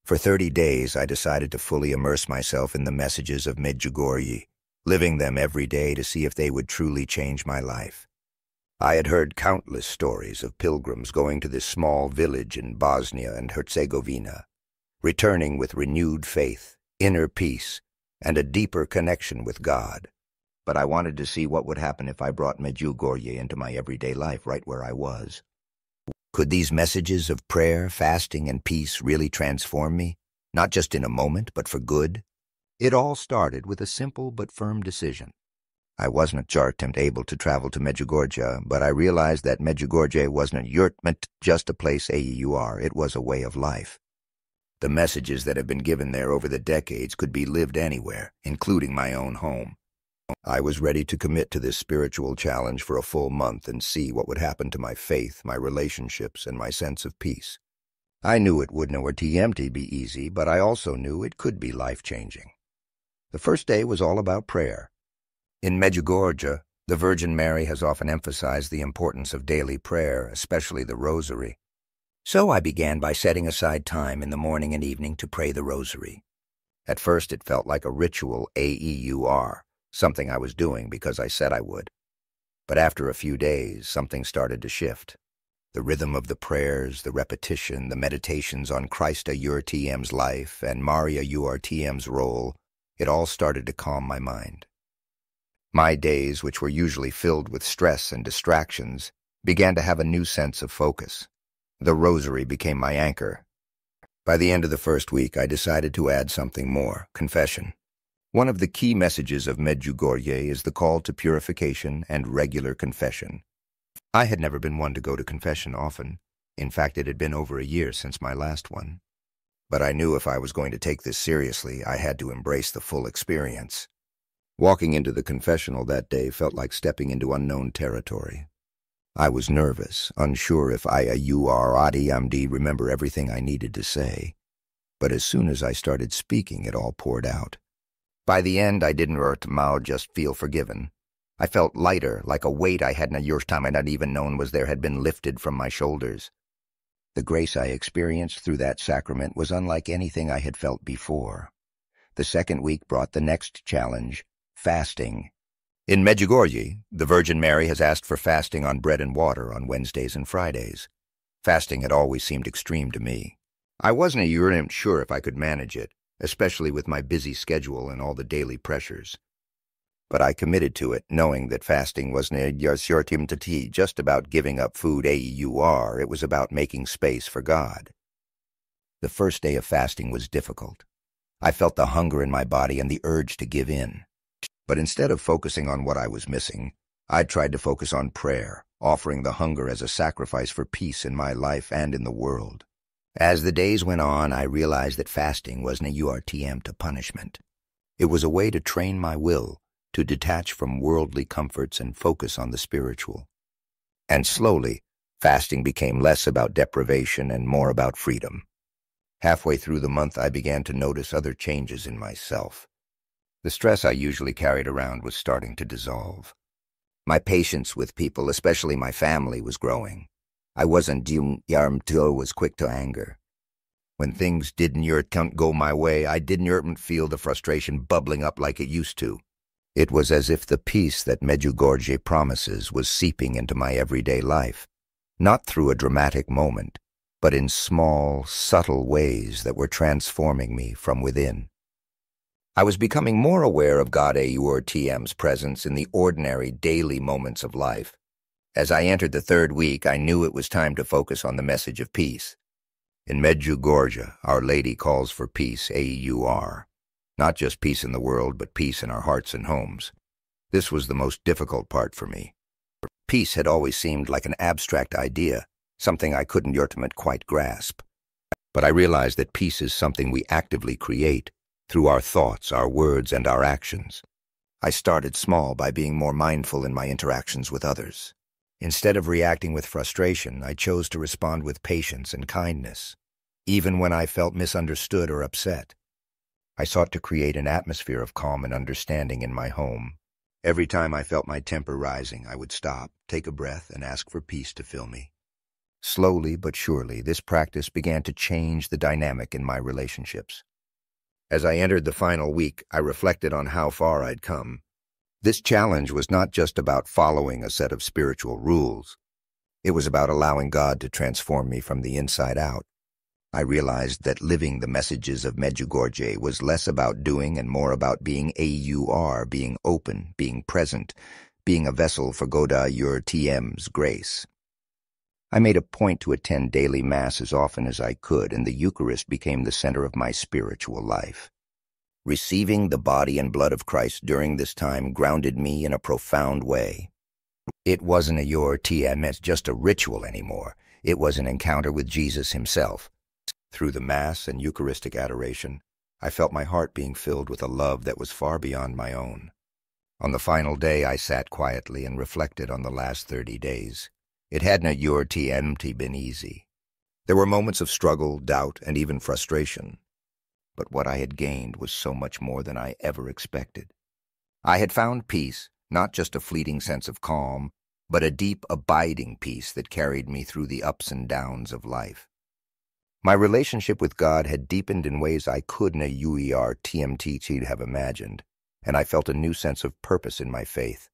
For 30 days, I decided to fully immerse myself in the messages of Medjugorje, living them every day to see if they would truly change my life. I had heard countless stories of pilgrims going to this small village in Bosnia and Herzegovina, returning with renewed faith, inner peace, and a deeper connection with God. But I wanted to see what would happen if I brought Medjugorje into my everyday life right where I was. Could these messages of prayer, fasting, and peace really transform me, not just in a moment, but for good? It all started with a simple but firm decision. I wasn't able to travel to Medjugorje, but I realized that Medjugorje wasn't just a place AEUR, it was a way of life. The messages that have been given there over the decades could be lived anywhere, including my own home. I was ready to commit to this spiritual challenge for a full month and see what would happen to my faith, my relationships, and my sense of peace. I knew it wouldn't be easy, but I also knew it could be life-changing. The first day was all about prayer. In Medjugorje, the Virgin Mary has often emphasized the importance of daily prayer, especially the Rosary. So I began by setting aside time in the morning and evening to pray the Rosary. At first it felt like a ritual AEUR, something I was doing because I said I would. But after a few days, something started to shift. The rhythm of the prayers, the repetition, the meditations on Christ URTM's life and Maria URTM's role, it all started to calm my mind. My days, which were usually filled with stress and distractions, began to have a new sense of focus. The Rosary became my anchor. By the end of the first week, I decided to add something more: confession. One of the key messages of Medjugorje is the call to purification and regular confession. I had never been one to go to confession often. In fact, it had been over a year since my last one. But I knew if I was going to take this seriously, I had to embrace the full experience. Walking into the confessional that day felt like stepping into unknown territory. I was nervous, unsure if I remember everything I needed to say. But as soon as I started speaking, it all poured out. By the end, I didn't just feel forgiven. I felt lighter, like a weight I hadn't even known was there had been lifted from my shoulders. The grace I experienced through that sacrament was unlike anything I had felt before. The second week brought the next challenge: fasting. In Medjugorje, the Virgin Mary has asked for fasting on bread and water on Wednesdays and Fridays. Fasting had always seemed extreme to me. I wasn't sure if I could manage it, especially with my busy schedule and all the daily pressures. But I committed to it, knowing that fasting wasn't just about giving up food AEUR, it was about making space for God. The first day of fasting was difficult. I felt the hunger in my body and the urge to give in. But instead of focusing on what I was missing, I tried to focus on prayer, offering the hunger as a sacrifice for peace in my life and in the world. As the days went on, I realized that fasting wasn't a URTM to punishment. It was a way to train my will, to detach from worldly comforts and focus on the spiritual. And slowly, fasting became less about deprivation and more about freedom. Halfway through the month, I began to notice other changes in myself. The stress I usually carried around was starting to dissolve. My patience with people, especially my family, was growing. I wasn't was quick to anger. When things didn't go my way, I didn't feel the frustration bubbling up like it used to. It was as if the peace that Medjugorje promises was seeping into my everyday life, not through a dramatic moment, but in small, subtle ways that were transforming me from within. I was becoming more aware of God URTM's presence in the ordinary, daily moments of life. As I entered the third week, I knew it was time to focus on the message of peace. In Medjugorje, Our Lady calls for peace AEUR. Not just peace in the world, but peace in our hearts and homes. This was the most difficult part for me. Peace had always seemed like an abstract idea, something I couldn't quite grasp. But I realized that peace is something we actively create, through our thoughts, our words, and our actions. I started small by being more mindful in my interactions with others. Instead of reacting with frustration, I chose to respond with patience and kindness, even when I felt misunderstood or upset. I sought to create an atmosphere of calm and understanding in my home. Every time I felt my temper rising, I would stop, take a breath, and ask for peace to fill me. Slowly but surely, this practice began to change the dynamic in my relationships. As I entered the final week, I reflected on how far I'd come. This challenge was not just about following a set of spiritual rules. It was about allowing God to transform me from the inside out. I realized that living the messages of Medjugorje was less about doing and more about being AUR, being open, being present, being a vessel for Goda Ur TM's grace. I made a point to attend daily Mass as often as I could, and the Eucharist became the center of my spiritual life. Receiving the body and blood of Christ during this time grounded me in a profound way. It wasn't a Ur TM, it's just a ritual anymore. It was an encounter with Jesus himself. Through the Mass and Eucharistic adoration, I felt my heart being filled with a love that was far beyond my own. On the final day, I sat quietly and reflected on the last 30 days. It hadn't Ur TM been easy. There were moments of struggle, doubt, and even frustration. But what I had gained was so much more than I ever expected. I had found peace, not just a fleeting sense of calm, but a deep, abiding peace that carried me through the ups and downs of life. My relationship with God had deepened in ways I couldn't Ur TM have imagined, and I felt a new sense of purpose in my faith.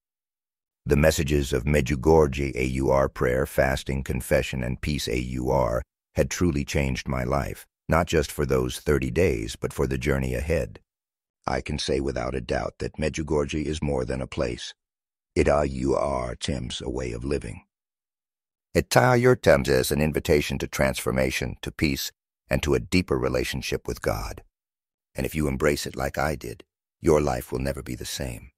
The messages of Medjugorje AUR prayer, fasting, confession, and peace AUR had truly changed my life, not just for those 30 days, but for the journey ahead. I can say without a doubt that Medjugorje is more than a place. It AUR TM's a way of living. It AUR TM's is an invitation to transformation, to peace, and to a deeper relationship with God. And if you embrace it like I did, your life will never be the same.